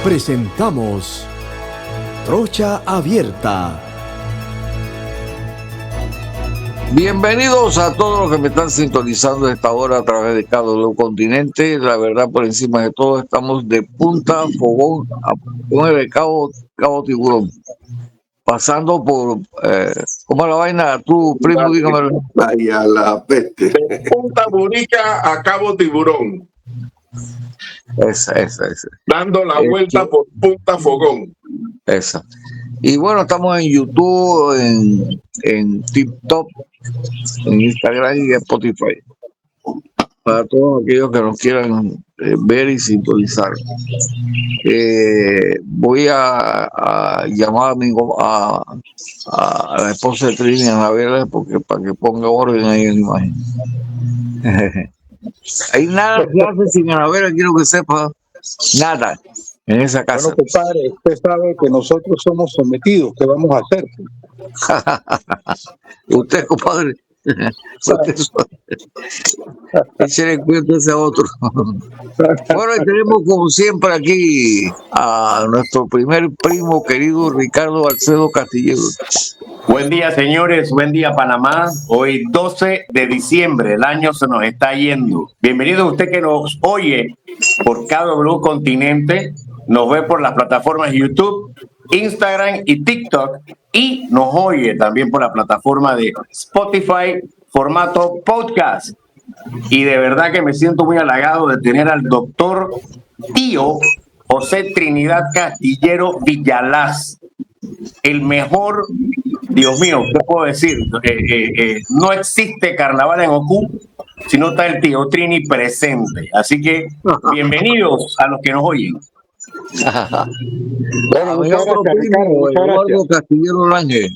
Presentamos Trocha Abierta. Bienvenidos a todos los que me están sintonizando a esta hora a través de KW Continente. La verdad, por encima de todo, estamos de Punta Fogón a Cabo Tiburón. Pasando por, ¿cómo es la vaina? Tú, primo, dígamelo. Vaya la peste. De Punta Bonica a Cabo Tiburón. Esa. Dando la vuelta por Punta Fogón. Esa. Y bueno, estamos en YouTube, en TikTok, en Instagram y en Spotify. Para todos aquellos que nos quieran ver y sintonizar. Voy a llamar a la esposa de Trini, a Anabela, para que ponga orden ahí en la imagen. Hay nada que hace sin Anabela, quiero que sepa, nada en esa casa. Bueno, compadre, usted sabe que nosotros somos sometidos, ¿qué vamos a hacer? Usted, compadre, échale cuenta ese otro. Bueno, y tenemos como siempre aquí a nuestro primer primo querido Ricardo Alcedo Castillero. Buen día, señores, buen día, Panamá. Hoy 12 de diciembre, el año se nos está yendo. Bienvenido usted que nos oye por KW Continente, nos ve por las plataformas YouTube, Instagram y TikTok, y nos oye también por la plataforma de Spotify, formato podcast. Y de verdad que me siento muy halagado de tener al doctor tío José Trinidad Castillero Villalaz, el mejor. Dios mío, ¿qué puedo decir? No existe carnaval en Ocú si no está el tío Trini presente. Así que bienvenidos a los que nos oyen. Bueno, muchas gracias, Ricardo, muchas Eduardo Castillero Lange.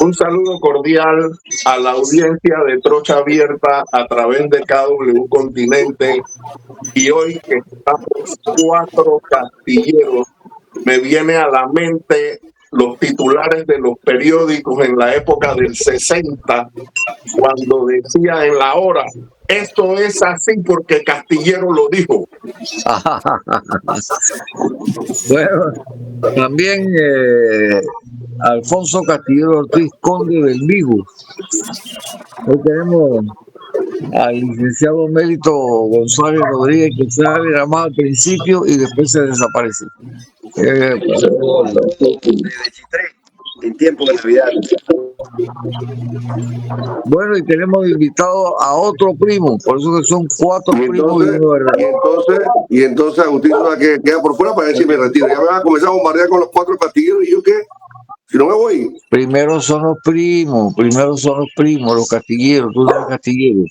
Un saludo cordial a la audiencia de Trocha Abierta a través de KW Continente. Y hoy que estamos 4 castilleros, me viene a la mente los titulares de los periódicos en la época del 60, cuando decía en la hora, esto es así porque Castillero lo dijo. Bueno, también Alfonso Castillero Ortiz, conde del Vigo. Hoy tenemos al licenciado Mélito González Rodríguez, que sale nada más al principio y después se desaparece. De Chitré, en tiempo de Navidad. Bueno, y tenemos invitado a otro primo, por eso que son 4 primos. Y entonces Agustín queda por fuera para ver si me retiro. Ya me van a comenzar a bombardear con los 4 castilleros y yo qué, si no me voy. Primero son los primos, los castilleros, tú eres castillero.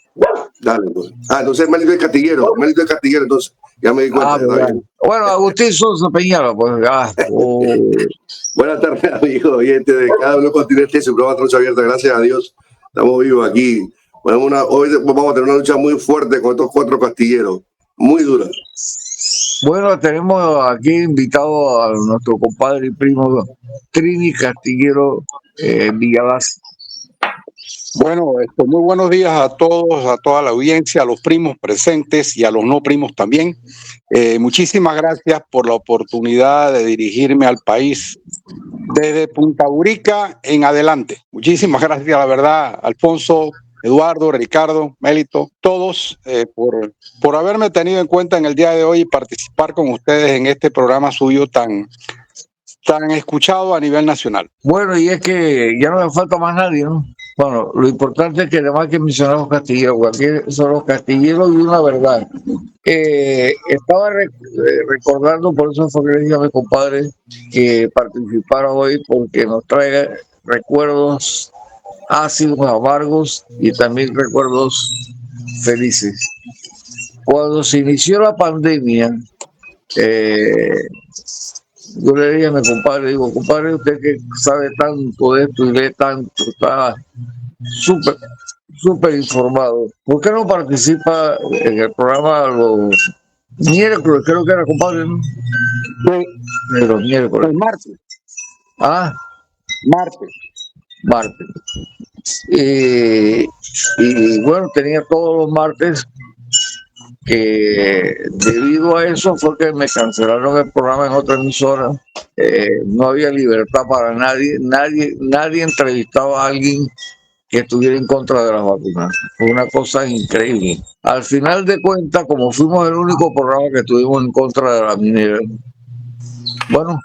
Dale, pues. Entonces Mélito es castillero, entonces ya me di cuenta. Bueno, Agustín Sosa Peñara, pues. Buenas tardes, amigos oyentes de KW Continente, su programa Trocha Abierta, gracias a Dios, estamos vivos aquí. Bueno, hoy vamos a tener una lucha muy fuerte con estos 4 castilleros, muy dura. Bueno, tenemos aquí invitado a nuestro compadre y primo Trini Castillero Villalaz. Bueno, muy buenos días a todos, a toda la audiencia, a los primos presentes y a los no primos también. Muchísimas gracias por la oportunidad de dirigirme al país desde Punta Bonica en adelante. Muchísimas gracias, la verdad, Alfonso, Eduardo, Ricardo, Mélito, todos por haberme tenido en cuenta en el día de hoy y participar con ustedes en este programa suyo tan escuchado a nivel nacional. Bueno, y es que ya no me falta más nadie, ¿no? Bueno, lo importante es que además que mencionar los castilleros, aquí son los castilleros y una verdad. Estaba recordando, por eso fue que le dije a mi compadre que participara hoy, porque nos trae recuerdos ácidos, amargos y también recuerdos felices. Cuando se inició la pandemia, yo le dije a mi compadre, digo, compadre, usted que sabe tanto de esto y lee tanto, está súper informado, ¿por qué no participa en el programa los miércoles? Creo que era, compadre, ¿no? Sí. De los miércoles. El martes. Martes. Y bueno, tenía todos los martes que debido a eso fue que me cancelaron el programa en otra emisora. No había libertad para nadie entrevistaba a alguien que estuviera en contra de las vacunas. Fue una cosa increíble. Al final de cuentas, como fuimos el único programa que estuvimos en contra de la minera, bueno,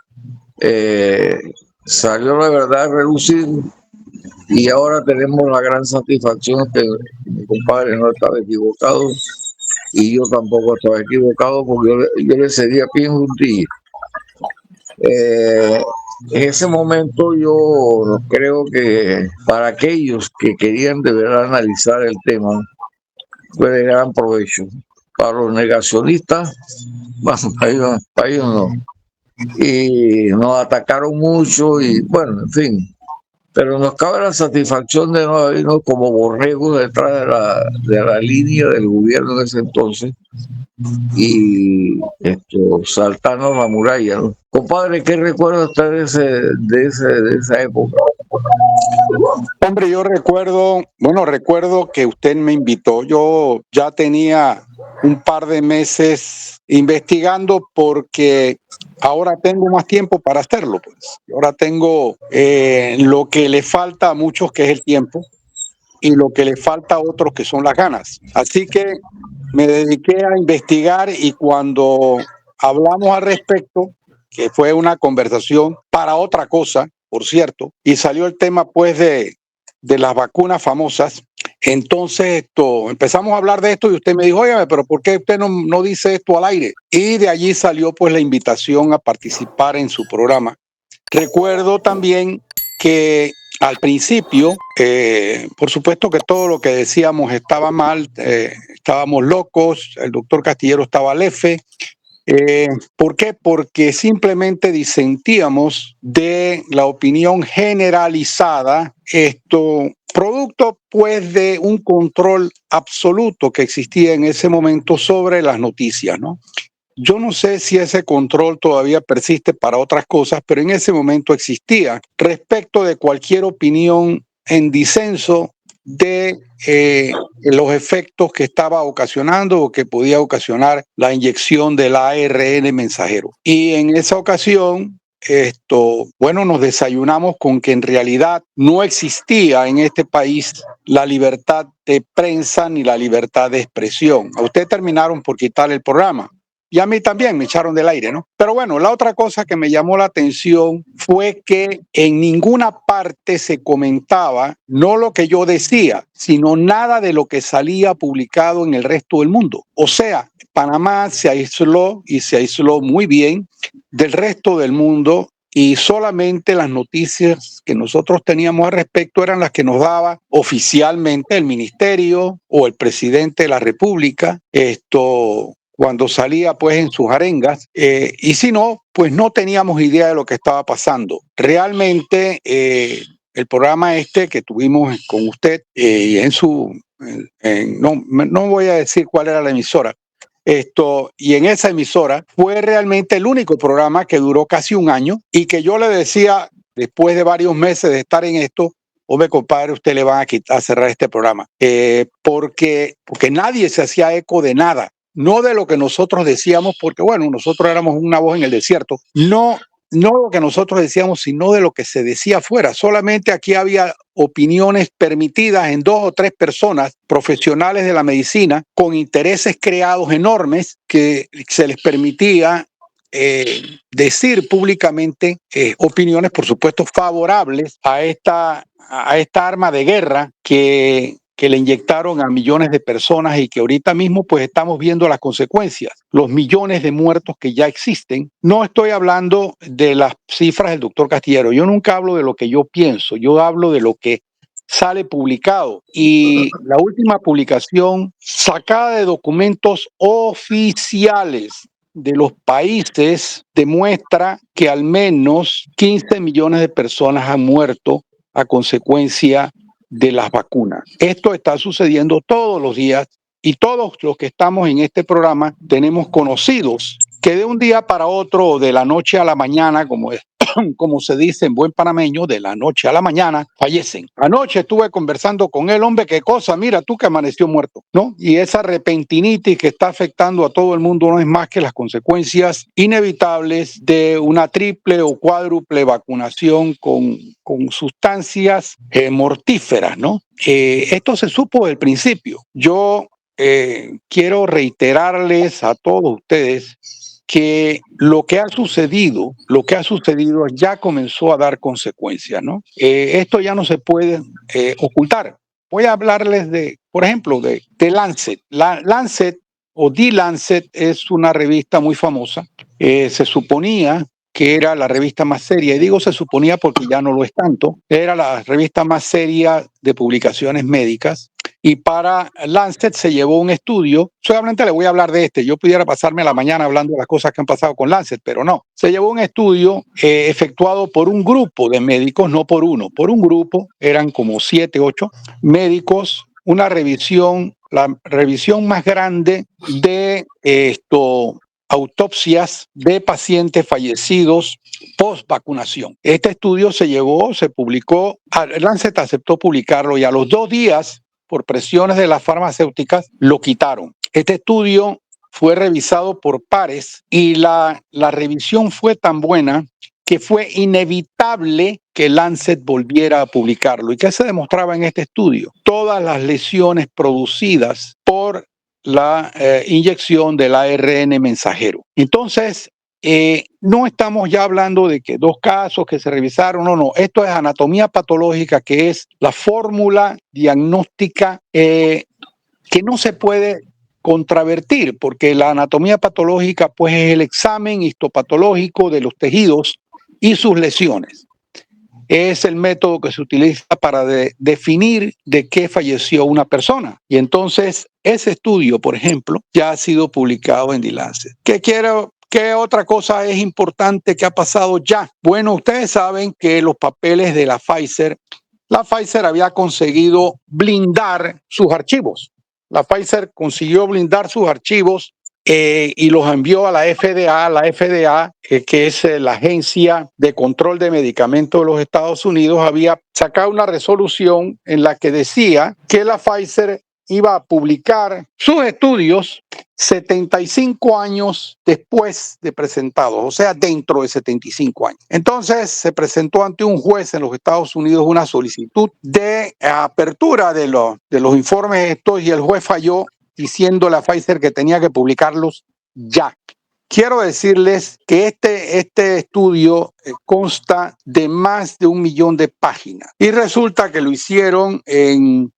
salió la verdad a relucir y ahora tenemos la gran satisfacción que mi compadre no estaba equivocado y yo tampoco estaba equivocado porque yo le cedí a pie en justicia. En ese momento yo creo que para aquellos que querían de verdad analizar el tema fue de gran provecho. Para los negacionistas, bueno, para ellos no. Y nos atacaron mucho y bueno, en fin. Pero nos cabe la satisfacción de no habernos como borregos detrás de la línea del gobierno de ese entonces y saltarnos la muralla, ¿no? Compadre, ¿qué recuerda usted de esa época? Hombre, yo recuerdo que usted me invitó. Yo ya tenía un par de meses investigando porque ahora tengo más tiempo para hacerlo. Pues. Ahora tengo lo que le falta a muchos, que es el tiempo, y lo que le falta a otros, que son las ganas. Así que me dediqué a investigar y cuando hablamos al respecto, que fue una conversación para otra cosa, por cierto, y salió el tema pues de las vacunas famosas, entonces empezamos a hablar de esto y usted me dijo, óigame, pero ¿por qué usted no dice esto al aire? Y de allí salió pues la invitación a participar en su programa. Recuerdo también que al principio, por supuesto que todo lo que decíamos estaba mal, estábamos locos, el doctor Castillero estaba al F. ¿Por qué? Porque simplemente disentíamos de la opinión generalizada, producto pues de un control absoluto que existía en ese momento sobre las noticias, ¿no? Yo no sé si ese control todavía persiste para otras cosas, pero en ese momento existía respecto de cualquier opinión en disenso de los efectos que estaba ocasionando o que podía ocasionar la inyección del ARN mensajero. Y en esa ocasión, nos desayunamos con que en realidad no existía en este país la libertad de prensa ni la libertad de expresión. A usted terminaron por quitar el programa. Y a mí también me echaron del aire, ¿no? Pero bueno, la otra cosa que me llamó la atención fue que en ninguna parte se comentaba, no lo que yo decía, sino nada de lo que salía publicado en el resto del mundo. O sea, Panamá se aisló y se aisló muy bien del resto del mundo y solamente las noticias que nosotros teníamos al respecto eran las que nos daba oficialmente el ministerio o el presidente de la República, cuando salía pues en sus arengas, y si no, pues no teníamos idea de lo que estaba pasando. Realmente el programa que tuvimos con usted y no voy a decir cuál era la emisora, y en esa emisora fue realmente el único programa que duró casi un año y que yo le decía, después de varios meses de estar en esto, hombre, compadre, usted le van a cerrar este programa, porque nadie se hacía eco de nada. No de lo que nosotros decíamos, porque bueno, nosotros éramos una voz en el desierto, no lo que nosotros decíamos, sino de lo que se decía afuera. Solamente aquí había opiniones permitidas en 2 o 3 personas profesionales de la medicina con intereses creados enormes que se les permitía decir públicamente opiniones, por supuesto, favorables a esta arma de guerra que le inyectaron a millones de personas y que ahorita mismo pues estamos viendo las consecuencias, los millones de muertos que ya existen. No estoy hablando de las cifras del doctor Castillero, yo nunca hablo de lo que yo pienso, yo hablo de lo que sale publicado y la última publicación sacada de documentos oficiales de los países demuestra que al menos 15 millones de personas han muerto a consecuencia de las vacunas. Esto está sucediendo todos los días y todos los que estamos en este programa tenemos conocidos que de un día para otro o de la noche a la mañana, como como se dice en buen panameño, de la noche a la mañana, fallecen. Anoche estuve conversando con él, hombre, qué cosa, mira tú que amaneció muerto, ¿no? Y esa repentinitis que está afectando a todo el mundo no es más que las consecuencias inevitables de una triple o cuádruple vacunación con sustancias mortíferas, ¿no? Esto se supo desde el principio. Yo quiero reiterarles a todos ustedes que lo que ha sucedido ya comenzó a dar consecuencias, ¿no? Esto ya no se puede ocultar. Voy a hablarles por ejemplo, de Lancet. Lancet o The Lancet es una revista muy famosa. Se suponía que era la revista más seria, y digo se suponía porque ya no lo es tanto, era la revista más seria de publicaciones médicas. Y para Lancet se llevó un estudio, solamente le voy a hablar de este, yo pudiera pasarme la mañana hablando de las cosas que han pasado con Lancet, pero no. Se llevó un estudio efectuado por un grupo de médicos, no por uno, por un grupo, eran como 7, 8 médicos, una revisión, la revisión más grande de autopsias de pacientes fallecidos post vacunación. Este estudio se publicó, Lancet aceptó publicarlo y a los 2 días, por presiones de las farmacéuticas, lo quitaron. Este estudio fue revisado por pares y la revisión fue tan buena que fue inevitable que Lancet volviera a publicarlo. ¿Y qué se demostraba en este estudio? Todas las lesiones producidas por la inyección del ARN mensajero. Entonces, no estamos ya hablando de que 2 casos que se revisaron, no, esto es anatomía patológica, que es la fórmula diagnóstica que no se puede contravertir, porque la anatomía patológica pues es el examen histopatológico de los tejidos y sus lesiones. Es el método que se utiliza para definir de qué falleció una persona. Y entonces ese estudio, por ejemplo, ya ha sido publicado en The Lancet. ¿Qué otra cosa es importante que ha pasado ya? Bueno, ustedes saben que los papeles de la Pfizer había conseguido blindar sus archivos. La Pfizer consiguió blindar sus archivos y los envió a la FDA. La FDA, que es la Agencia de Control de Medicamentos de los Estados Unidos, había sacado una resolución en la que decía que la Pfizer iba a publicar sus estudios 75 años después de presentados, o sea, dentro de 75 años. Entonces se presentó ante un juez en los Estados Unidos una solicitud de apertura de los informes estos y el juez falló diciéndole a Pfizer que tenía que publicarlos ya. Quiero decirles que este estudio consta de más de 1 millón de páginas y resulta que lo hicieron en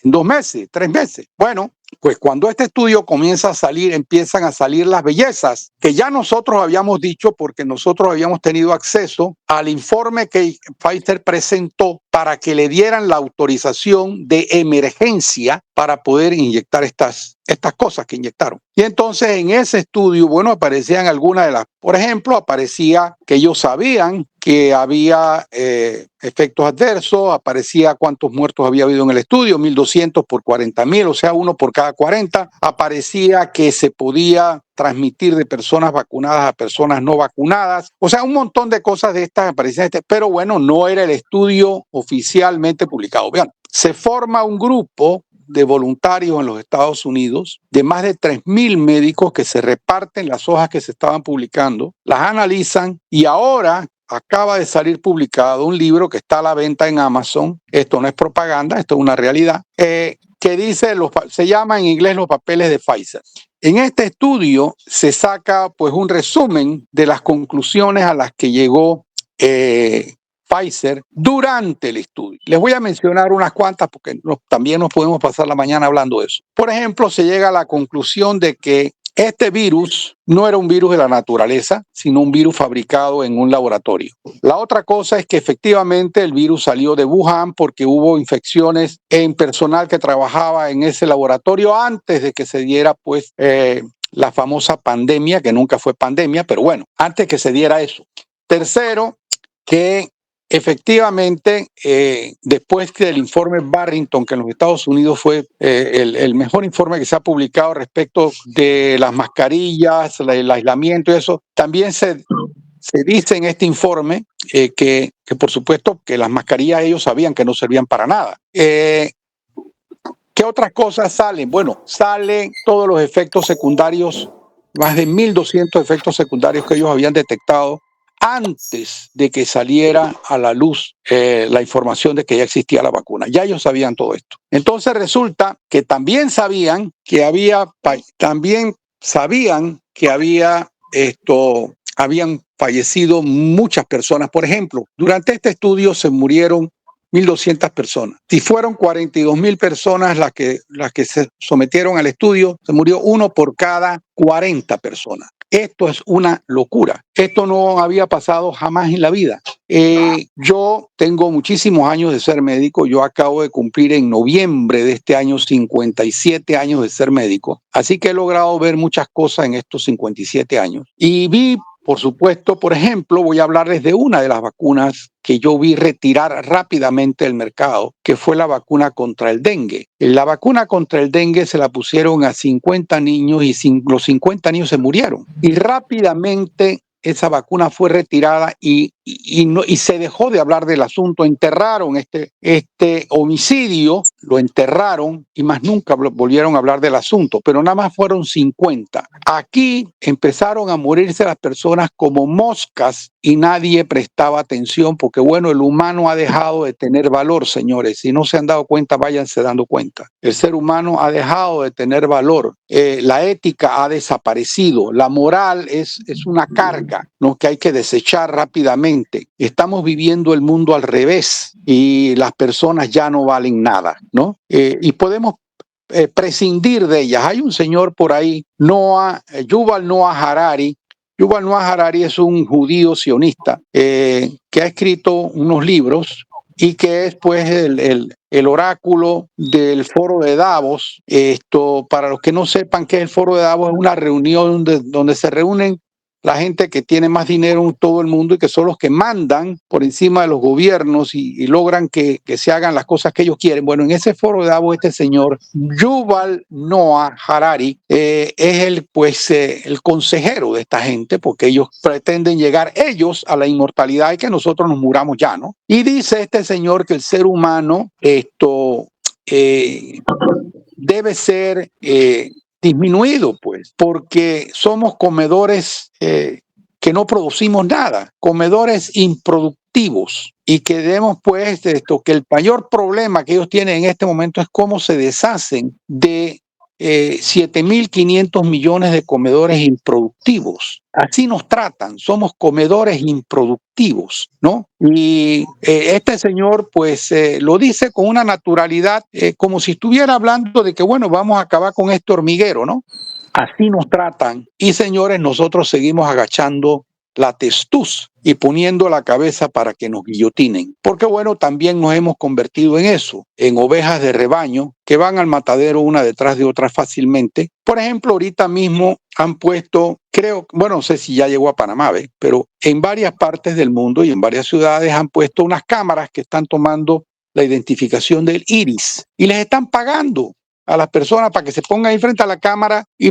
2 meses, 3 meses. Bueno, pues cuando este estudio comienza a salir, empiezan a salir las bellezas que ya nosotros habíamos dicho, porque nosotros habíamos tenido acceso al informe que Pfizer presentó para que le dieran la autorización de emergencia para poder inyectar estas cosas que inyectaron. Y entonces en ese estudio, bueno, aparecían algunas de las, por ejemplo, aparecía que ellos sabían que había efectos adversos, aparecía cuántos muertos había habido en el estudio, 1.200 por 40.000, o sea, 1 por cada 40. Aparecía que se podía transmitir de personas vacunadas a personas no vacunadas. O sea, un montón de cosas de estas aparecían. Pero bueno, no era el estudio oficialmente publicado. Vean, se forma un grupo de voluntarios en los Estados Unidos de más de 3.000 médicos que se reparten las hojas que se estaban publicando, las analizan y ahora acaba de salir publicado un libro que está a la venta en Amazon. Esto no es propaganda, esto es una realidad, que dice, se llama en inglés Los papeles de Pfizer. En este estudio se saca pues un resumen de las conclusiones a las que llegó Pfizer durante el estudio. Les voy a mencionar unas cuantas porque también nos podemos pasar la mañana hablando de eso. Por ejemplo, se llega a la conclusión de que este virus no era un virus de la naturaleza, sino un virus fabricado en un laboratorio. La otra cosa es que efectivamente el virus salió de Wuhan porque hubo infecciones en personal que trabajaba en ese laboratorio antes de que se diera pues la famosa pandemia, que nunca fue pandemia, pero bueno, antes que se diera eso. Tercero, que efectivamente, después del informe Barrington, que en los Estados Unidos fue el mejor informe que se ha publicado respecto de las mascarillas, el aislamiento y eso, también se se dice en este informe que por supuesto que las mascarillas ellos sabían que no servían para nada. ¿Qué otras cosas salen? Bueno, salen todos los efectos secundarios, más de 1.200 efectos secundarios que ellos habían detectado antes de que saliera a la luz la información de que ya existía la vacuna. Ya ellos sabían todo esto. Entonces resulta que también sabían que habían fallecido muchas personas. Por ejemplo, durante este estudio se murieron 1.200 personas. Si fueron 42.000 personas las que se sometieron al estudio, se murió uno por cada 40 personas. Esto es una locura. Esto no había pasado jamás en la vida. Yo tengo muchísimos años de ser médico. Yo acabo de cumplir en noviembre de este año 57 años de ser médico. Así que he logrado ver muchas cosas en estos 57 años. Y vi, por supuesto, por ejemplo, voy a hablarles de una de las vacunas que yo vi retirar rápidamente del mercado, que fue la vacuna contra el dengue. La vacuna contra el dengue se la pusieron a 50 niños y los 50 niños se murieron. Y rápidamente esa vacuna fue retirada y se dejó de hablar del asunto. Enterraron este homicidio, lo enterraron y más nunca volvieron a hablar del asunto, pero nada más fueron 50. Aquí empezaron a morirse las personas como moscas y nadie prestaba atención porque, bueno, el humano ha dejado de tener valor, señores. Si no se han dado cuenta, váyanse dando cuenta. El ser humano ha dejado de tener valor. La ética ha desaparecido. La moral es una carga, ¿no?, que hay que desechar rápidamente. Estamos viviendo el mundo al revés y las personas ya no valen nada, ¿no? Y podemos prescindir de ellas. Hay un señor por ahí, Yuval Noah Harari. Yuval Noah Harari es un judío sionista que ha escrito unos libros y que es pues el oráculo del foro de Davos. Para los que no sepan qué es el foro de Davos, es una reunión donde se reúnen la gente que tiene más dinero en todo el mundo y que son los que mandan por encima de los gobiernos y logran que se hagan las cosas que ellos quieren. Bueno, en ese foro de Davos, este señor Yuval Noah Harari es el consejero de esta gente, porque ellos pretenden llegar ellos a la inmortalidad y que nosotros nos muramos ya, ¿no? Y dice este señor que el ser humano debe ser disminuido, pues, porque somos comedores que no producimos nada, comedores improductivos, y que debemos, pues, que el mayor problema que ellos tienen en este momento es cómo se deshacen de 7.500 millones de comedores improductivos. Así nos tratan, somos comedores improductivos, ¿no? Y este señor pues lo dice con una naturalidad, como si estuviera hablando de que, bueno, vamos a acabar con este hormiguero, ¿no? Así nos tratan. Y señores, nosotros seguimos agachando la testuz y poniendo la cabeza para que nos guillotinen. Porque bueno, también nos hemos convertido en eso, en ovejas de rebaño que van al matadero una detrás de otra fácilmente. Por ejemplo, ahorita mismo han puesto, no sé si ya llegó a Panamá, pero en varias partes del mundo y en varias ciudades han puesto unas cámaras que están tomando la identificación del iris y les están pagando a las personas para que se pongan ahí frente a la cámara y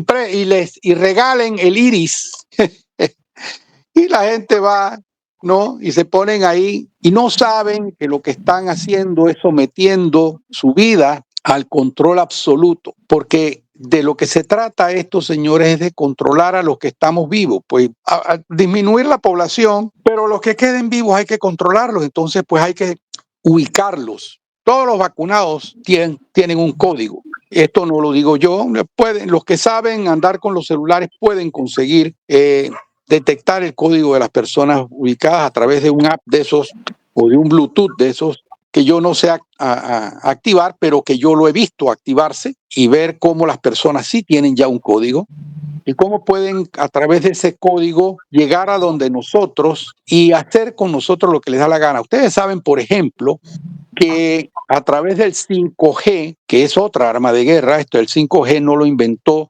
regalen el iris. Y la gente va, ¿no? Y se ponen ahí y no saben que lo que están haciendo es sometiendo su vida al control absoluto. Porque de lo que se trata esto, señores, es de controlar a los que estamos vivos. Pues a disminuir la población, pero los que queden vivos hay que controlarlos. Entonces, pues hay que ubicarlos. Todos los vacunados tienen un código. Esto no lo digo yo. Los que saben andar con los celulares pueden conseguir detectar el código de las personas ubicadas a través de un app de esos o de un Bluetooth de esos que yo no sé activar, pero que yo lo he visto activarse y ver cómo las personas sí tienen ya un código y cómo pueden a través de ese código llegar a donde nosotros y hacer con nosotros lo que les da la gana. Ustedes saben, por ejemplo, que a través del 5G, que es otra arma de guerra, el 5G no lo inventó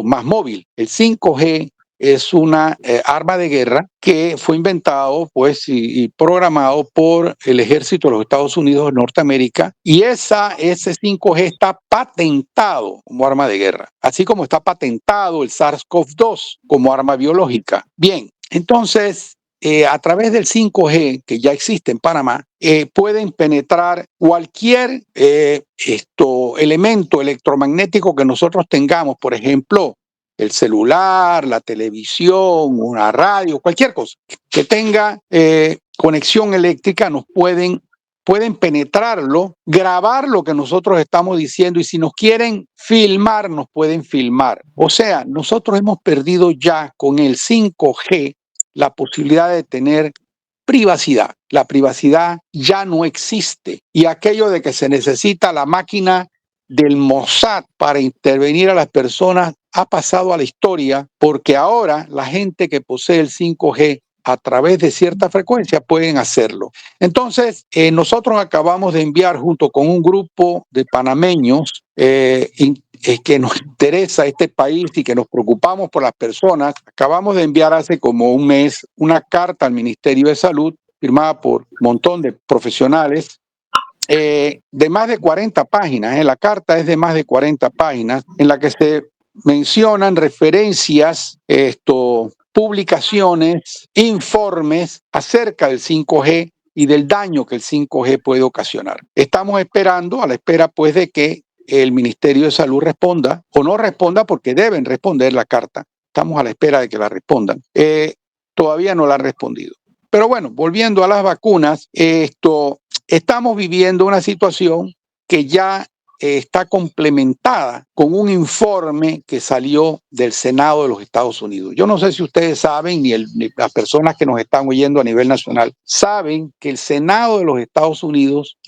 más móvil. El 5G es una arma de guerra que fue inventado pues y programado por el ejército de los Estados Unidos de Norteamérica, y ese 5G está patentado como arma de guerra, así como está patentado el SARS-CoV-2 como arma biológica. Bien, Entonces, a través del 5G, que ya existe en Panamá, pueden penetrar cualquier elemento electromagnético que nosotros tengamos, por ejemplo, el celular, la televisión, una radio, cualquier cosa que tenga conexión eléctrica, pueden penetrarlo, grabar lo que nosotros estamos diciendo, y si nos quieren filmar, nos pueden filmar. O sea, nosotros hemos perdido ya con el 5G la posibilidad de tener privacidad. La privacidad ya no existe, y aquello de que se necesita la máquina del Mossad para intervenir a las personas ha pasado a la historia, porque ahora la gente que posee el 5G a través de cierta frecuencia pueden hacerlo. Entonces, nosotros acabamos de enviar, junto con un grupo de panameños que nos interesa este país y que nos preocupamos por las personas, acabamos de enviar hace como un mes una carta al Ministerio de Salud firmada por un montón de profesionales, de más de 40 páginas. La carta es de más de 40 páginas, en la que se mencionan referencias, publicaciones, informes acerca del 5G y del daño que el 5G puede ocasionar. Estamos esperando, a la espera pues de que el Ministerio de Salud responda, o no responda, porque deben responder la carta. Estamos a la espera de que la respondan. Todavía no la han respondido. Pero bueno, volviendo a las vacunas, estamos viviendo una situación que ya está complementada con un informe que salió del Senado de los Estados Unidos. Yo no sé si ustedes saben, ni las personas que nos están oyendo a nivel nacional, saben que el Senado de los Estados Unidos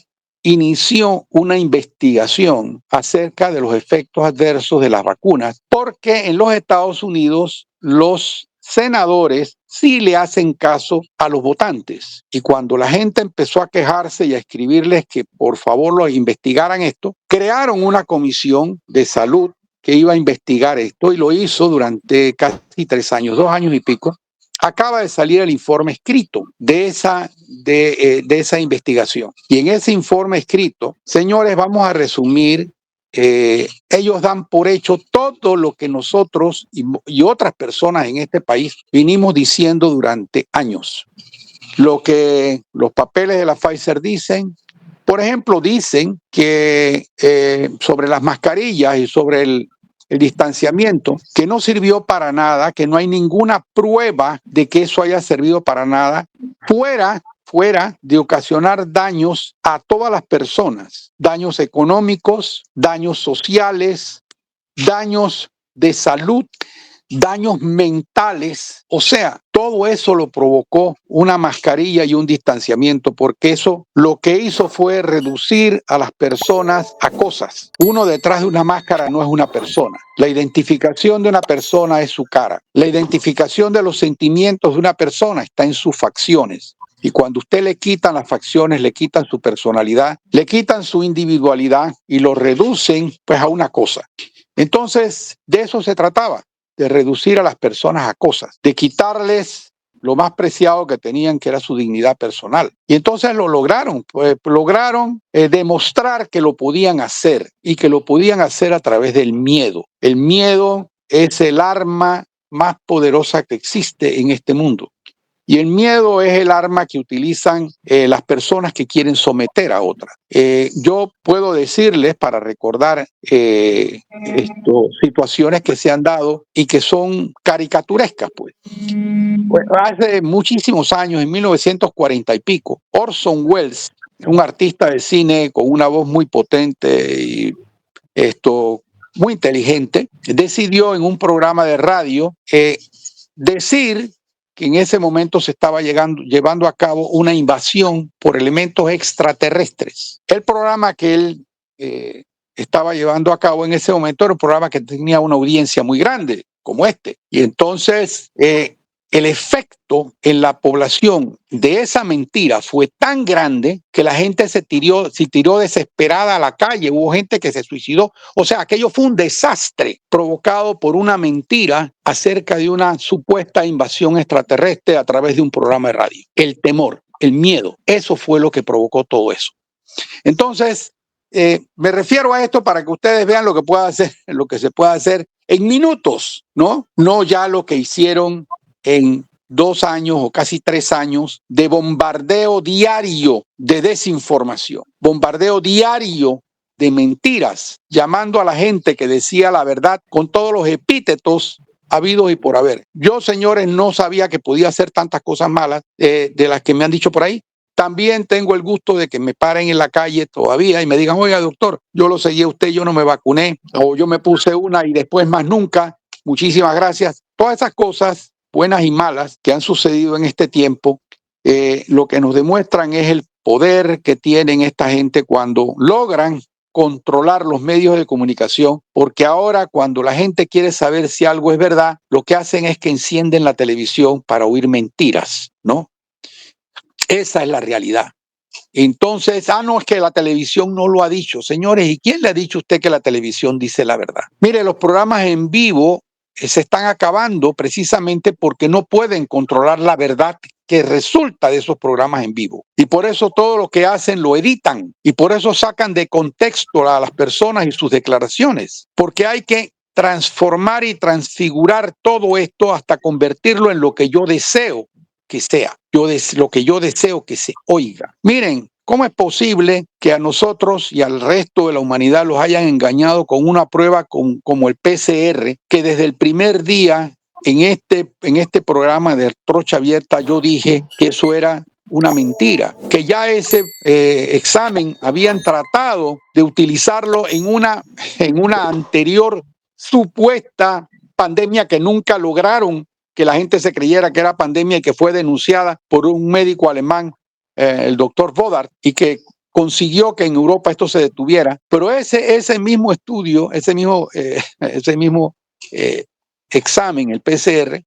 inició una investigación acerca de los efectos adversos de las vacunas, porque en los Estados Unidos los senadores sí le hacen caso a los votantes. Y cuando la gente empezó a quejarse y a escribirles que por favor lo investigaran esto, crearon una comisión de salud que iba a investigar esto, y lo hizo durante casi 3 años, 2 años y pico. Acaba de salir el informe escrito de esa investigación. Y en ese informe escrito, señores, vamos a resumir. Ellos dan por hecho todo lo que nosotros y otras personas en este país vinimos diciendo durante años. Lo que los papeles de la Pfizer dicen, por ejemplo, dicen que sobre las mascarillas y sobre el distanciamiento, que no sirvió para nada, que no hay ninguna prueba de que eso haya servido para nada, fuera de ocasionar daños a todas las personas, daños económicos, daños sociales, daños de salud, daños mentales. O sea, todo eso lo provocó una mascarilla y un distanciamiento, porque eso lo que hizo fue reducir a las personas a cosas. Uno detrás de una máscara no es una persona. La identificación de una persona es su cara. La identificación de los sentimientos de una persona está en sus facciones. Y cuando usted le quitan las facciones, le quitan su personalidad, le quitan su individualidad y lo reducen pues a una cosa. Entonces, de eso se trataba, de reducir a las personas a cosas, de quitarles lo más preciado que tenían, que era su dignidad personal. Y entonces lo lograron, pues lograron demostrar que lo podían hacer, y que lo podían hacer a través del miedo. El miedo es el arma más poderosa que existe en este mundo. Y el miedo es el arma que utilizan las personas que quieren someter a otras. Yo puedo decirles, para recordar situaciones que se han dado y que son caricaturescas, pues. Hace muchísimos años, en 1940 y pico, Orson Welles, un artista de cine con una voz muy potente y muy inteligente, decidió en un programa de radio decir que en ese momento se estaba llevando a cabo una invasión por elementos extraterrestres. El programa que él estaba llevando a cabo en ese momento era un programa que tenía una audiencia muy grande, como este. Y entonces el efecto en la población de esa mentira fue tan grande que la gente se tiró desesperada a la calle. Hubo gente que se suicidó. O sea, aquello fue un desastre provocado por una mentira acerca de una supuesta invasión extraterrestre a través de un programa de radio. El temor, el miedo, eso fue lo que provocó todo eso. Entonces, me refiero a esto para que ustedes vean lo que se puede hacer en minutos, ¿no? No ya lo que hicieron en 2 años o casi 3 años de bombardeo diario de desinformación, bombardeo diario de mentiras, llamando a la gente que decía la verdad con todos los epítetos habidos y por haber. Yo, señores, no sabía que podía hacer tantas cosas malas de las que me han dicho por ahí. También tengo el gusto de que me paren en la calle todavía y me digan, oiga, doctor, yo lo seguí a usted, yo no me vacuné, o yo me puse una y después más nunca. Muchísimas gracias. Todas esas cosas buenas y malas que han sucedido en este tiempo, lo que nos demuestran es el poder que tienen esta gente cuando logran controlar los medios de comunicación, porque ahora cuando la gente quiere saber si algo es verdad, lo que hacen es que encienden la televisión para oír mentiras, ¿no? Esa es la realidad. Entonces, no, es que la televisión no lo ha dicho. Señores, ¿y quién le ha dicho a usted que la televisión dice la verdad? Mire, los programas en vivo se están acabando precisamente porque no pueden controlar la verdad que resulta de esos programas en vivo. Y por eso todo lo que hacen lo editan. Y por eso sacan de contexto a las personas y sus declaraciones. Porque hay que transformar y transfigurar todo esto hasta convertirlo en lo que yo deseo que sea, lo que yo deseo que se oiga. Miren, ¿cómo es posible que a nosotros y al resto de la humanidad los hayan engañado con una prueba como el PCR, que desde el primer día en este programa de Trocha Abierta yo dije que eso era una mentira, que ya ese examen habían tratado de utilizarlo en una anterior supuesta pandemia que nunca lograron que la gente se creyera que era pandemia y que fue denunciada por un médico alemán, el doctor Vodart, y que consiguió que en Europa esto se detuviera. Pero ese mismo estudio, ese mismo examen, el PCR,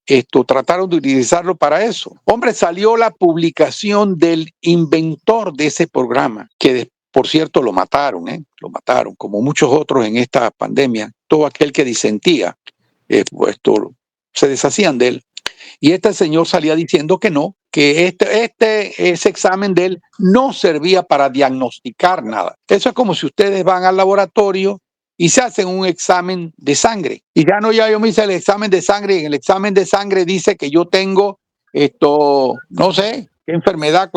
trataron de utilizarlo para eso. Hombre, salió la publicación del inventor de ese programa, que por cierto lo mataron, como muchos otros en esta pandemia. Todo aquel que disentía, se deshacían de él. Y este señor salía diciendo que no, que ese examen de él no servía para diagnosticar nada. Eso es como si ustedes van al laboratorio y se hacen un examen de sangre. Y ya yo me hice el examen de sangre y en el examen de sangre dice que yo tengo no sé, qué enfermedad,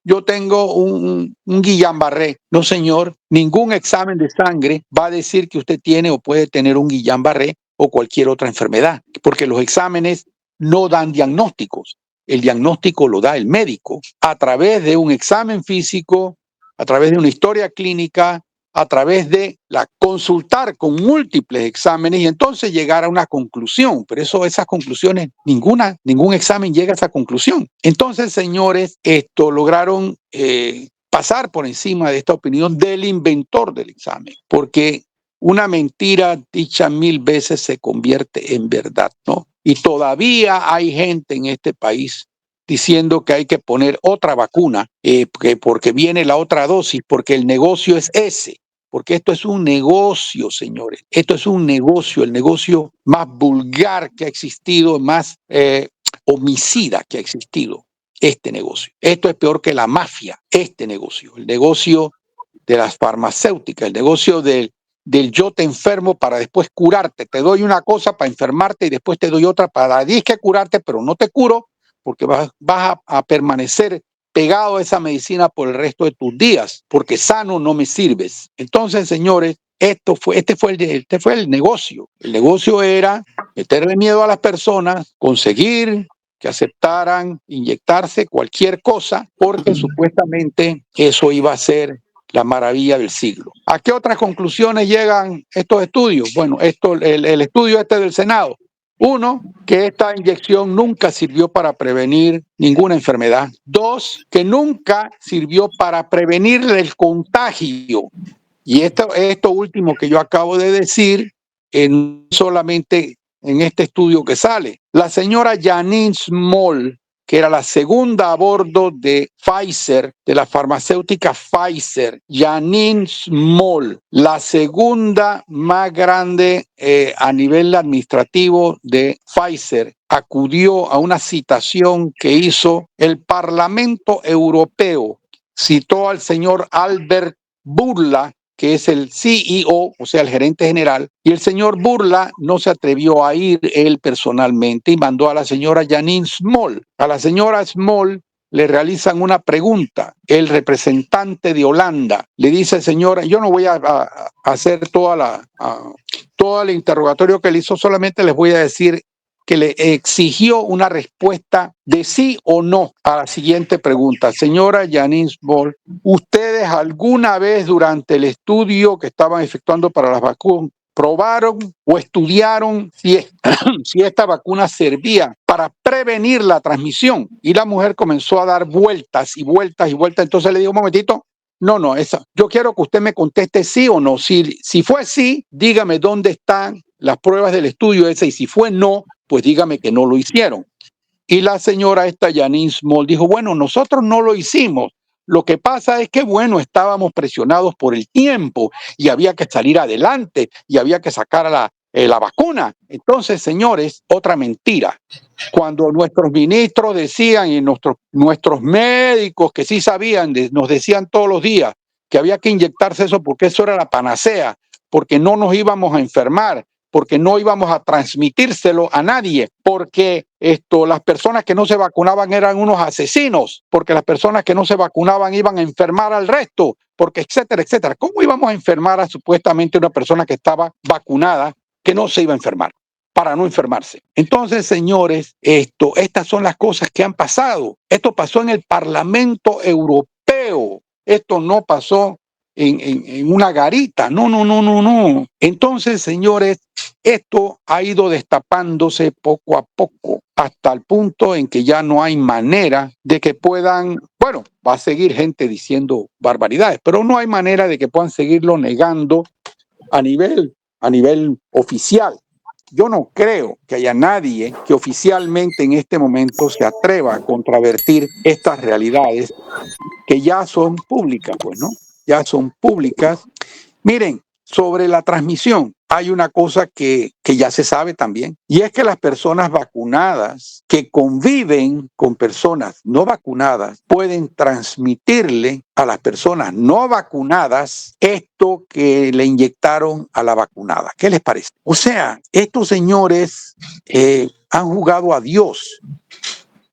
yo tengo un Guillain-Barré. No, señor, ningún examen de sangre va a decir que usted tiene o puede tener un Guillain-Barré o cualquier otra enfermedad, porque los exámenes no dan diagnósticos. El diagnóstico lo da el médico a través de un examen físico, a través de una historia clínica, a través de consultar con múltiples exámenes y entonces llegar a una conclusión. Pero esas conclusiones, ningún examen llega a esa conclusión. Entonces, señores, lograron pasar por encima de esta opinión del inventor del examen, porque una mentira dicha 1000 veces se convierte en verdad, ¿no? Y todavía hay gente en este país diciendo que hay que poner otra vacuna porque viene la otra dosis, porque el negocio es ese. Porque esto es un negocio, señores. Esto es un negocio, el negocio más vulgar que ha existido, más homicida que ha existido. Este negocio. Esto es peor que la mafia, este negocio. El negocio de las farmacéuticas, el negocio del yo te enfermo para después curarte. Te doy una cosa para enfermarte y después te doy otra para disque curarte, pero no te curo porque vas a permanecer pegado a esa medicina por el resto de tus días, porque sano no me sirves. Entonces, señores, este fue el negocio. El negocio era meterle miedo a las personas, conseguir que aceptaran inyectarse cualquier cosa, porque supuestamente eso iba a ser la maravilla del siglo. ¿A qué otras conclusiones llegan estos estudios? Bueno, el estudio del Senado. 1, que esta inyección nunca sirvió para prevenir ninguna enfermedad. 2, que nunca sirvió para prevenir el contagio. Y esto último que yo acabo de decir, solamente en este estudio que sale. La señora Janine Small, que era la segunda a bordo de Pfizer, de la farmacéutica Pfizer, Janine Small, la segunda más grande a nivel administrativo de Pfizer, acudió a una citación que hizo el Parlamento Europeo. Citó al señor Albert Bourla, que es el CEO, o sea, el gerente general, y el señor Burla no se atrevió a ir él personalmente y mandó a la señora Janine Small. A la señora Small le realizan una pregunta. El representante de Holanda le dice, señora, yo no voy a hacer todo el interrogatorio que le hizo, solamente les voy a decir que le exigió una respuesta de sí o no a la siguiente pregunta. Señora Janine Small, ¿ustedes alguna vez durante el estudio que estaban efectuando para las vacunas probaron o estudiaron si esta vacuna servía para prevenir la transmisión? Y la mujer comenzó a dar vueltas y vueltas y vueltas. Entonces le digo, un momentito, no, yo quiero que usted me conteste sí o no. Si fue sí, dígame dónde están las pruebas del estudio ese, y si fue no, pues dígame que no lo hicieron. Y la señora esta, Janine Small, dijo, bueno, nosotros no lo hicimos. Lo que pasa es que, bueno, estábamos presionados por el tiempo y había que salir adelante y había que sacar la vacuna. Entonces, señores, otra mentira. Cuando nuestros ministros decían y nuestros médicos que sí sabían, nos decían todos los días que había que inyectarse eso porque eso era la panacea, porque no nos íbamos a enfermar, porque no íbamos a transmitírselo a nadie, porque las personas que no se vacunaban eran unos asesinos, porque las personas que no se vacunaban iban a enfermar al resto, porque etcétera, etcétera. ¿Cómo íbamos a enfermar a supuestamente una persona que estaba vacunada que no se iba a enfermar? Para no enfermarse. Entonces, señores, estas son las cosas que han pasado. Esto pasó en el Parlamento Europeo. Esto no pasó en una garita. No. Entonces, señores, esto ha ido destapándose poco a poco hasta el punto en que ya no hay manera de que puedan, bueno, va a seguir gente diciendo barbaridades, pero no hay manera de que puedan seguirlo negando a nivel oficial. Yo no creo que haya nadie que oficialmente en este momento se atreva a contravertir estas realidades que ya son públicas, pues, ¿no? Ya son públicas. Miren, sobre la transmisión, hay una cosa que ya se sabe también, y es que las personas vacunadas que conviven con personas no vacunadas pueden transmitirle a las personas no vacunadas esto que le inyectaron a la vacunada. ¿Qué les parece? O sea, estos señores han jugado a Dios.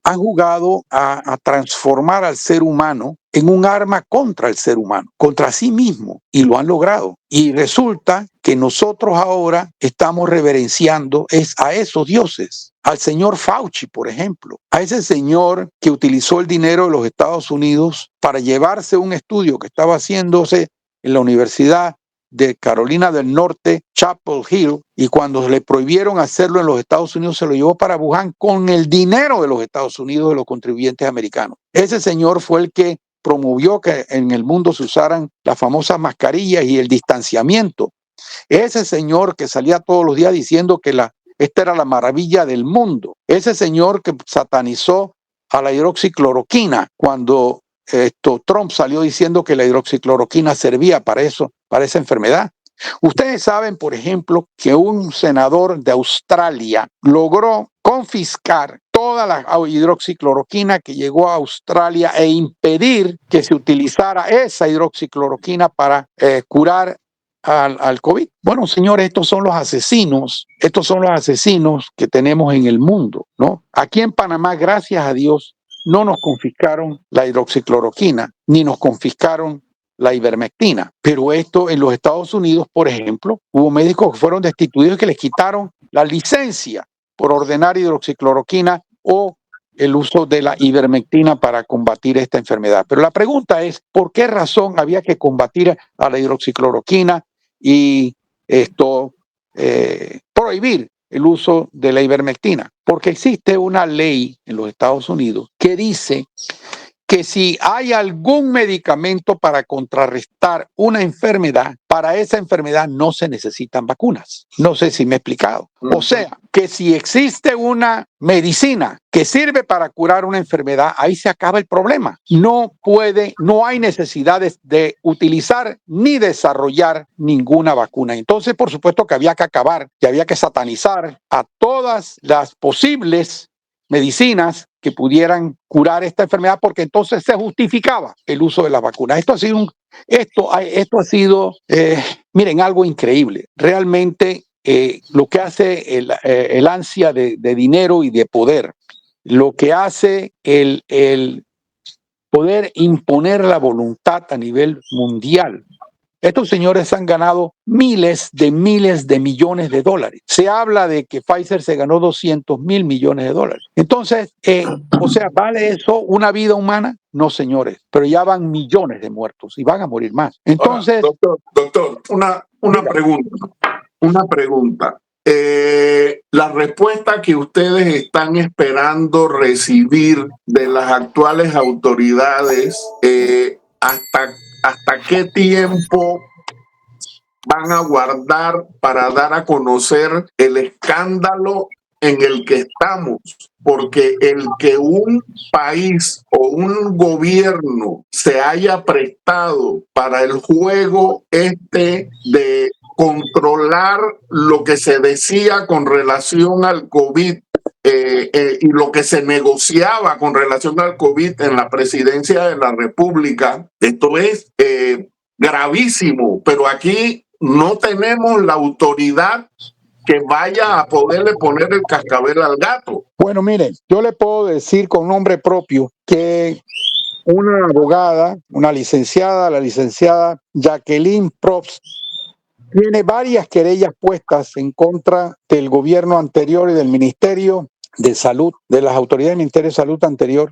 Han jugado a transformar al ser humano en un arma contra el ser humano, contra sí mismo, y lo han logrado. Y resulta que nosotros ahora estamos reverenciando a esos dioses, al señor Fauci, por ejemplo, a ese señor que utilizó el dinero de los Estados Unidos para llevarse un estudio que estaba haciéndose en la Universidad de Carolina del Norte, Chapel Hill, y cuando le prohibieron hacerlo en los Estados Unidos, se lo llevó para Wuhan con el dinero de los Estados Unidos, de los contribuyentes americanos. Ese señor fue el que promovió que en el mundo se usaran las famosas mascarillas y el distanciamiento. Ese señor que salía todos los días diciendo que esta era la maravilla del mundo. Ese señor que satanizó a la hidroxicloroquina cuando Trump salió diciendo que la hidroxicloroquina servía para eso, para esa enfermedad. Ustedes saben, por ejemplo, que un senador de Australia logró confiscar toda la hidroxicloroquina que llegó a Australia e impedir que se utilizara esa hidroxicloroquina para curar al COVID. Bueno, señores, estos son los asesinos que tenemos en el mundo, ¿no? Aquí en Panamá, gracias a Dios, no nos confiscaron la hidroxicloroquina, ni nos confiscaron la ivermectina. Pero esto en los Estados Unidos, por ejemplo, hubo médicos que fueron destituidos y que les quitaron la licencia por ordenar hidroxicloroquina o el uso de la ivermectina para combatir esta enfermedad. Pero la pregunta es, ¿por qué razón había que combatir a la hidroxicloroquina y prohibir el uso de la ivermectina? Porque existe una ley en los Estados Unidos que dice que si hay algún medicamento para contrarrestar una enfermedad, para esa enfermedad no se necesitan vacunas. No sé si me he explicado. O sea, que si existe una medicina que sirve para curar una enfermedad, ahí se acaba el problema. No hay necesidad de utilizar ni desarrollar ninguna vacuna. Entonces, por supuesto que había que acabar, que había que satanizar a todas las posibles medicinas que pudieran curar esta enfermedad, porque entonces se justificaba el uso de las vacunas. Esto ha sido Esto ha sido, miren, algo increíble. Realmente lo que hace el ansia de dinero y de poder, lo que hace el poder imponer la voluntad a nivel mundial. Estos señores han ganado miles de millones de dólares. Se habla de que Pfizer se ganó 200.000 millones de dólares. Entonces, o sea, ¿vale eso una vida humana? No, señores, pero ya van millones de muertos y van a morir más. Entonces, ahora, doctor, una pregunta. La respuesta que ustedes están esperando recibir de las actuales autoridades, ¿hasta qué tiempo van a guardar para dar a conocer el escándalo en el que estamos? Porque el que un país o un gobierno se haya prestado para el juego de controlar lo que se decía con relación al COVID y lo que se negociaba con relación al COVID en la presidencia de la República, esto es gravísimo, pero aquí no tenemos la autoridad que vaya a poderle poner el cascabel al gato. Bueno, miren, yo le puedo decir con nombre propio que una abogada, una licenciada, la licenciada Jacqueline Probst, tiene varias querellas puestas en contra del gobierno anterior y del Ministerio de Salud, de las autoridades del Ministerio de Salud anterior,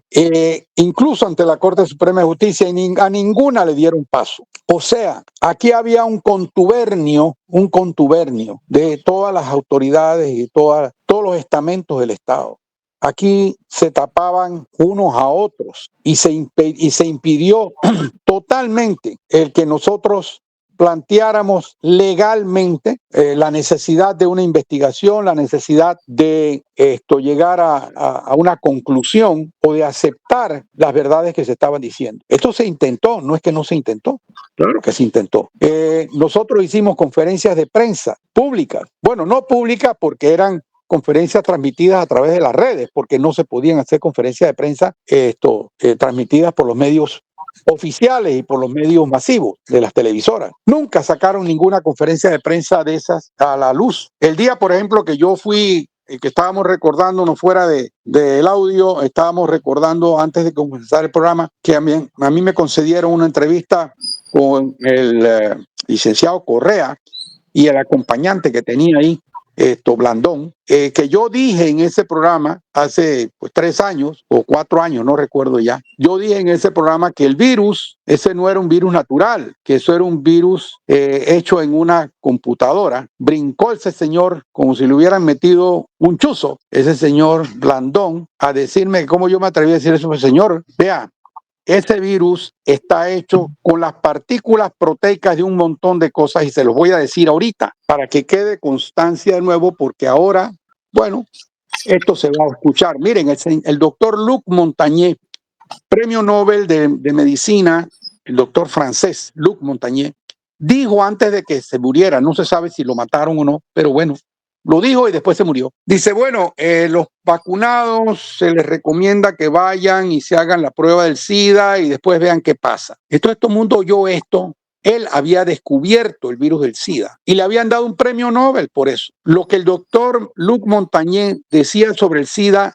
incluso ante la Corte Suprema de Justicia, y a ninguna le dieron paso. O sea, aquí había un contubernio de todas las autoridades y todos los estamentos del Estado. Aquí se tapaban unos a otros y se impidió totalmente el que nosotros planteáramos legalmente la necesidad de una investigación, la necesidad de llegar a una conclusión o de aceptar las verdades que se estaban diciendo. Esto se intentó, no es que no se intentó, claro que se intentó. Nosotros hicimos conferencias de prensa públicas, bueno, no públicas porque eran conferencias transmitidas a través de las redes, porque no se podían hacer conferencias de prensa transmitidas por los medios oficiales y por los medios masivos de las televisoras. Nunca sacaron ninguna conferencia de prensa de esas a la luz. El día, por ejemplo, que yo fui, que estábamos recordándonos fuera del audio, estábamos recordando antes de comenzar el programa que a mí me concedieron una entrevista con el licenciado Correa y el acompañante que tenía ahí, Blandón, que yo dije en ese programa hace 3 años o 4 años, no recuerdo ya. Yo dije en ese programa que el virus, ese no era un virus natural, que eso era un virus hecho en una computadora. Brincó ese señor como si le hubieran metido un chuzo, ese señor Blandón, a decirme cómo yo me atreví a decir eso. Pues, señor, vea, ese virus está hecho con las partículas proteicas de un montón de cosas y se los voy a decir ahorita para que quede constancia de nuevo, porque ahora, bueno, esto se va a escuchar. Miren, el doctor Luc Montagnier, premio Nobel de Medicina, el doctor francés Luc Montagnier, dijo antes de que se muriera, no se sabe si lo mataron o no, pero bueno, lo dijo y después se murió. Dice, bueno, los vacunados se les recomienda que vayan y se hagan la prueba del SIDA y después vean qué pasa. Todo el mundo oyó esto. Él había descubierto el virus del SIDA y le habían dado un premio Nobel por eso. Lo que el doctor Luc Montagnier decía sobre el SIDA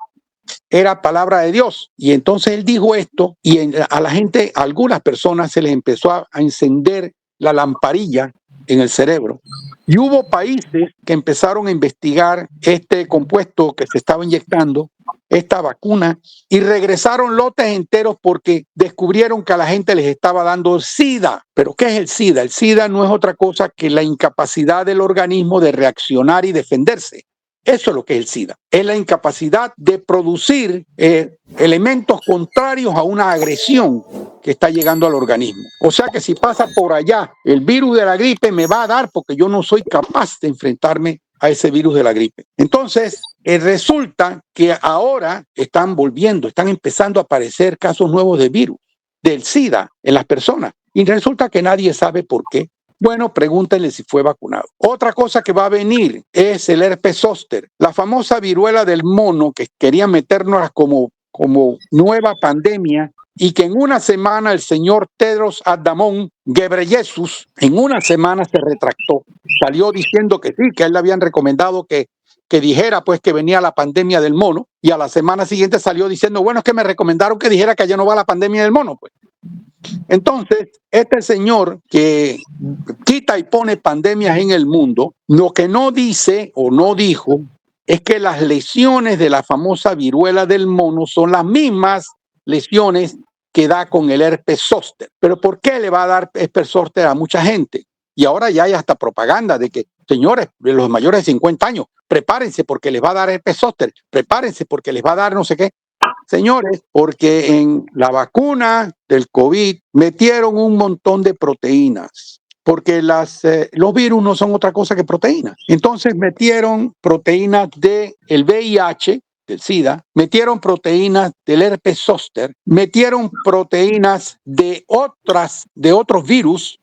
era palabra de Dios. Y entonces él dijo esto y a la gente, a algunas personas se les empezó a encender la lamparilla en el cerebro. Y hubo países que empezaron a investigar este compuesto que se estaba inyectando, esta vacuna, y regresaron lotes enteros porque descubrieron que a la gente les estaba dando SIDA. ¿Pero qué es el SIDA? El SIDA no es otra cosa que la incapacidad del organismo de reaccionar y defenderse. Eso es lo que es el SIDA. Es la incapacidad de producir elementos contrarios a una agresión que está llegando al organismo. O sea que si pasa por allá el virus de la gripe me va a dar porque yo no soy capaz de enfrentarme a ese virus de la gripe. Entonces, resulta que ahora están empezando a aparecer casos nuevos de virus, del SIDA en las personas. Y resulta que nadie sabe por qué. Bueno, pregúntenle si fue vacunado. Otra cosa que va a venir es el herpes zóster, la famosa viruela del mono que querían meternos como como nueva pandemia y que en una semana el señor Tedros Adhanom Ghebreyesus en una semana se retractó. Salió diciendo que sí, que a él le habían recomendado que dijera pues que venía la pandemia del mono, y a la semana siguiente salió diciendo, bueno, es que me recomendaron que dijera que allá no va la pandemia del mono, pues. Entonces, este señor que quita y pone pandemias en el mundo, lo que no dice o no dijo es que las lesiones de la famosa viruela del mono son las mismas lesiones que da con el herpes zóster. Pero ¿por qué le va a dar herpes zóster a mucha gente? Y ahora ya hay hasta propaganda de que, señores, los mayores de 50 años, prepárense porque les va a dar herpes zóster, prepárense porque les va a dar no sé qué. Señores, porque en la vacuna del COVID metieron un montón de proteínas, porque los virus no son otra cosa que proteínas. Entonces metieron proteínas del VIH, del SIDA, metieron proteínas del herpes zóster, metieron proteínas de otros virus.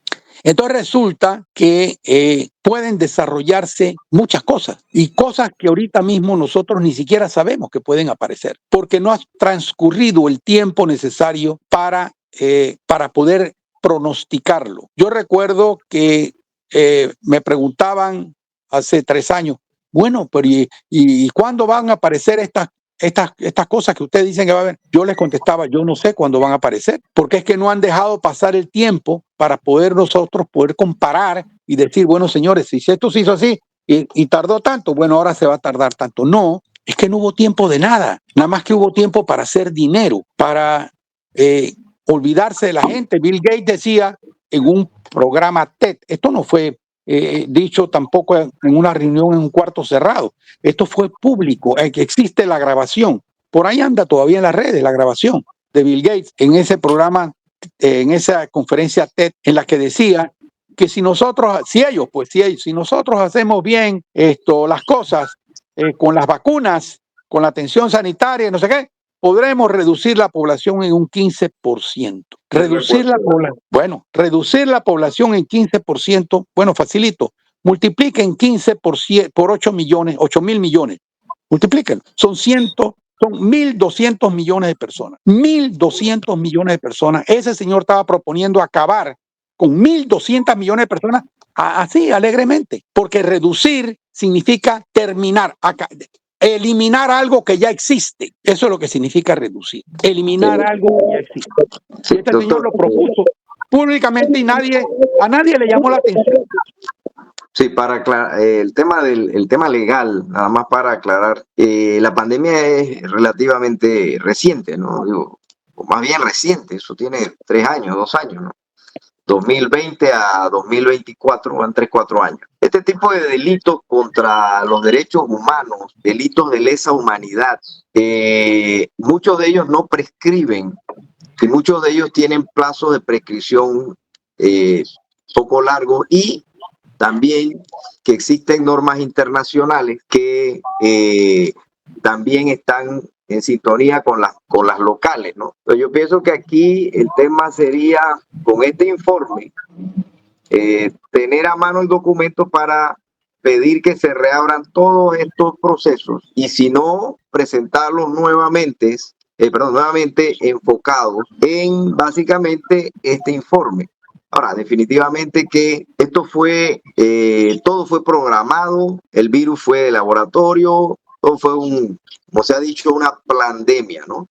Entonces resulta que pueden desarrollarse muchas cosas, y cosas que ahorita mismo nosotros ni siquiera sabemos que pueden aparecer, porque no ha transcurrido el tiempo necesario para poder pronosticarlo. Yo recuerdo que me preguntaban hace 3 años, bueno, pero ¿y cuándo van a aparecer estas cosas que ustedes dicen que va a haber? Yo les contestaba, yo no sé cuándo van a aparecer, porque es que no han dejado pasar el tiempo para nosotros poder comparar y decir, bueno, señores, si esto se hizo así y tardó tanto, bueno, ahora se va a tardar tanto. No, es que no hubo tiempo de nada más que hubo tiempo para hacer dinero, para olvidarse de la gente. Bill Gates decía en un programa TED, esto no fue dicho tampoco en una reunión en un cuarto cerrado, esto fue público, que existe la grabación, por ahí anda todavía en las redes la grabación de Bill Gates en ese programa, en esa conferencia TED, en la que decía que si nosotros hacemos bien las cosas con las vacunas, con la atención sanitaria, no sé qué, podremos reducir la población en un 15%. Reducir la población en 15%, bueno, facilito. Multipliquen 15 por 8 mil millones. Multipliquen. Son 1.200 millones de personas. 1.200 millones de personas. Ese señor estaba proponiendo acabar con 1.200 millones de personas así, alegremente. Porque reducir significa terminar. Eliminar algo que ya existe. Eso es lo que significa reducir. Eliminar algo que ya existe. Sí, Este señor lo propuso públicamente y a nadie le llamó la atención. Sí, para aclarar, el tema legal, nada más para aclarar, la pandemia es relativamente reciente, ¿no? Digo, o más bien reciente, eso tiene 3 años, 2 años, ¿no? 2020 a 2024 van 3-4 años. Este tipo de delitos contra los derechos humanos, delitos de lesa humanidad, muchos de ellos no prescriben, y muchos de ellos tienen plazos de prescripción poco largos, y también que existen normas internacionales que también están en sintonía con las locales, ¿no? Pero yo pienso que aquí el tema sería, con este informe, tener a mano el documento para pedir que se reabran todos estos procesos, y si no, presentarlos nuevamente enfocados en básicamente este informe. Ahora, definitivamente que esto todo fue programado, el virus fue de laboratorio, todo fue como se ha dicho, una pandemia, ¿no?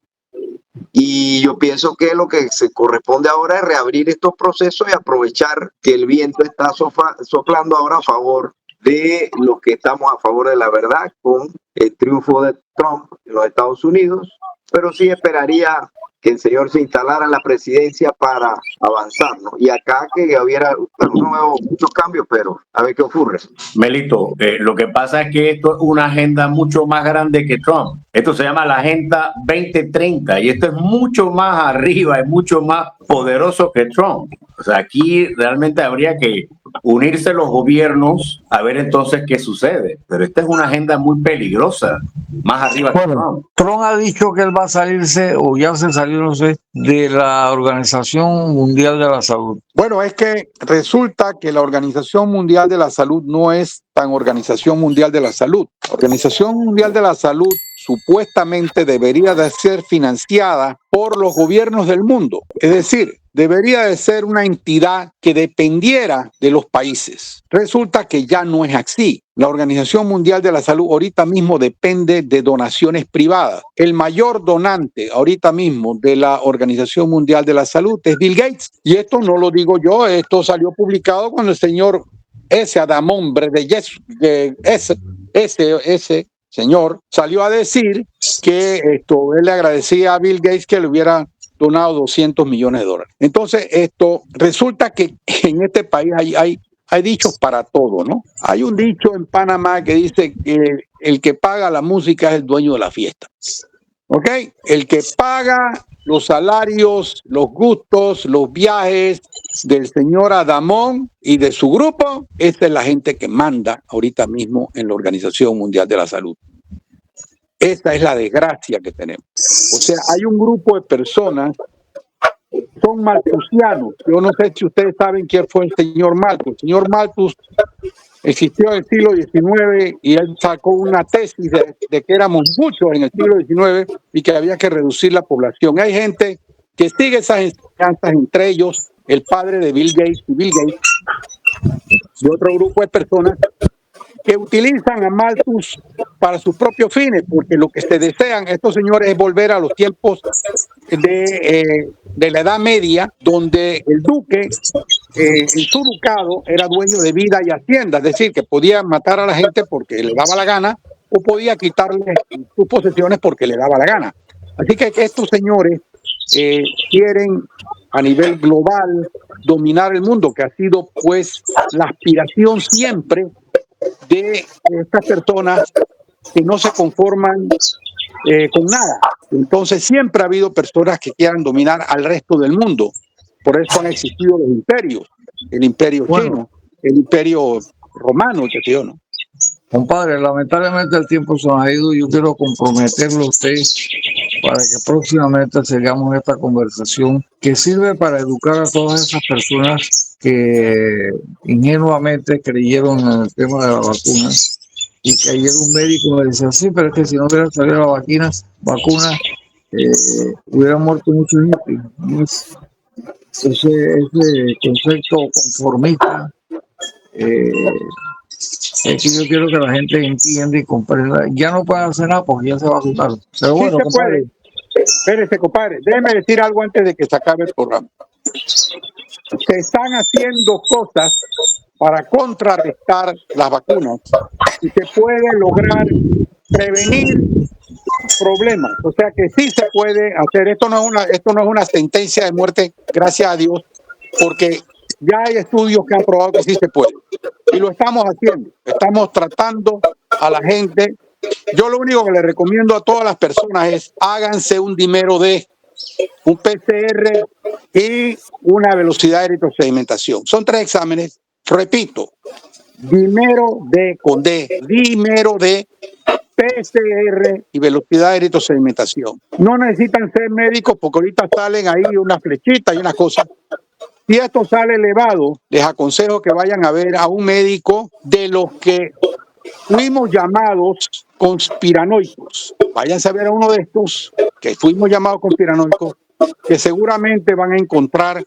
Y yo pienso que lo que se corresponde ahora es reabrir estos procesos y aprovechar que el viento está soplando ahora a favor de los que estamos a favor de la verdad, con el triunfo de Trump en los Estados Unidos. Pero sí esperaría que el señor se instalara en la presidencia para avanzar, ¿no? Y acá que hubiera, no veo muchos cambios, pero a ver qué ocurre. Melito, lo que pasa es que esto es una agenda mucho más grande que Trump. Esto se llama la Agenda 2030 y esto es mucho más arriba, es mucho más poderoso que Trump. O sea, aquí realmente habría que unirse los gobiernos a ver entonces qué sucede. Pero esta es una agenda muy peligrosa, más arriba que Trump. Trump ha dicho que él va a salirse, o ya se salió, no sé, de la Organización Mundial de la Salud. Bueno, es que resulta que la Organización Mundial de la Salud no es tan Organización Mundial de la Salud. La Organización Mundial de la Salud supuestamente debería de ser financiada por los gobiernos del mundo. Es decir, debería de ser una entidad que dependiera de los países. Resulta que ya no es así. La Organización Mundial de la Salud ahorita mismo depende de donaciones privadas. El mayor donante ahorita mismo de la Organización Mundial de la Salud es Bill Gates. Y esto no lo digo yo, esto salió publicado cuando el señor Adamón ese señor salió a decir que él le agradecía a Bill Gates que le hubiera donado $200 millones. Entonces, resulta que en este país hay dichos para todo, ¿no? Hay un dicho en Panamá que dice que el que paga la música es el dueño de la fiesta. ¿Ok? El que paga los salarios, los gustos, los viajes del señor Adamón y de su grupo, esta es la gente que manda ahorita mismo en la Organización Mundial de la Salud. Esta es la desgracia que tenemos. O sea, hay un grupo de personas, son malthusianos. Yo no sé si ustedes saben quién fue el señor Malthus. El señor Malthus existió en el siglo XIX y él sacó una tesis de que éramos muchos en el siglo XIX y que había que reducir la población. Hay gente que sigue esas enseñanzas, entre ellos el padre de Bill Gates y otro grupo de personas que utilizan a Malthus para sus propios fines, porque lo que se desean estos señores es volver a los tiempos de la Edad Media, donde el duque en su ducado era dueño de vida y hacienda, es decir, que podía matar a la gente porque le daba la gana o podía quitarle sus posesiones porque le daba la gana. Así que estos señores quieren a nivel global dominar el mundo, que ha sido pues la aspiración siempre de estas personas que no se conforman con nada. Entonces siempre ha habido personas que quieran dominar al resto del mundo. Por eso han existido los imperios, el imperio chino, el imperio romano, ¿no? Compadre, lamentablemente el tiempo se nos ha ido y yo quiero comprometerlo a usted para que próximamente sigamos esta conversación que sirve para educar a todas esas personas que ingenuamente creyeron en el tema de la vacuna y que ayer un médico me decía, sí, pero es que si no hubiera salido la vacuna hubiera muerto mucha gente. Ese concepto conformista es que yo quiero que la gente entienda y comprenda. Ya no pueden hacer nada porque ya se va a asustar. Pero bueno, sí se puede. Espérese, compadre. Déjeme decir algo antes de que se acabe el programa. Se están haciendo cosas para contrarrestar las vacunas y se puede lograr prevenir problemas. O sea que sí se puede hacer. Esto no es una sentencia de muerte, gracias a Dios, porque ya hay estudios que han probado que sí se puede. Y lo estamos haciendo. Estamos tratando a la gente. Yo lo único que le recomiendo a todas las personas es háganse un dímero D, un PCR y una velocidad de eritrosedimentación. Son 3 exámenes. Repito, dímero D con D, dímero D, PCR y velocidad de eritrosedimentación. No necesitan ser médicos porque ahorita salen ahí unas flechitas y unas cosas. Si esto sale elevado, les aconsejo que vayan a ver a un médico de los que fuimos llamados conspiranoicos. Váyanse a ver a uno de estos que fuimos llamados conspiranoicos, que seguramente van a encontrar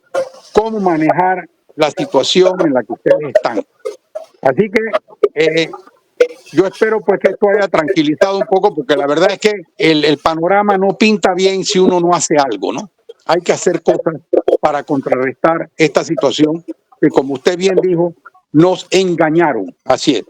cómo manejar la situación en la que ustedes están. Así que yo espero pues que esto haya tranquilizado un poco, porque la verdad es que el panorama no pinta bien si uno no hace algo, ¿no? Hay que hacer cosas para contrarrestar esta situación que, como usted bien dijo, nos engañaron. Así es.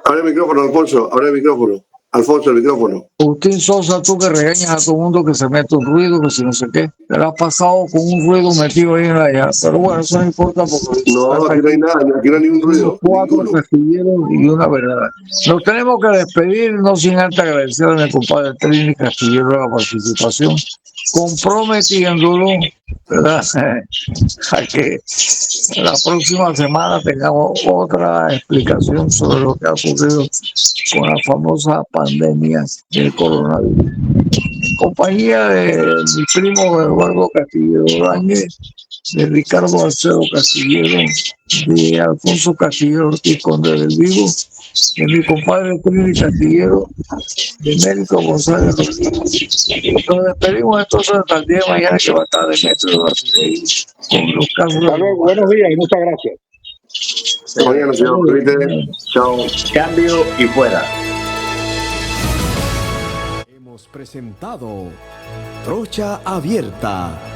Abre el micrófono, Alfonso. Abre el micrófono. Alfonso, el micrófono. Agustín Sosa, tú que regañas a todo el mundo que se mete un ruido, que si no sé qué, te la has pasado con un ruido metido ahí en la llave. Pero bueno, eso no importa porque... No, aquí no hay nada, aquí no hay ningún ruido. 4 castilleros y una verdad. Nos tenemos que despedir, no sin antes agradecer a mi compadre Trini Castillero la participación, comprometiéndolo, ¿verdad? A que la próxima semana tengamos otra explicación sobre lo que ha ocurrido con la famosa pandemia del coronavirus. En compañía de mi primo Eduardo Castillero Ránguez, de Ricardo Alcedo Castillero, de Alfonso Castillero Ortiz Conde del Vivo, de mi compadre Trini Castillero, de Médico González Rodríguez. Nos despedimos entonces hasta el día de mañana, que va a estar de Metro de seguir con los casos. Hasta luego, buenos días y muchas gracias. Hasta mañana, señor. Cuídate. Chao. Cambio y fuera. Hemos presentado Trocha Abierta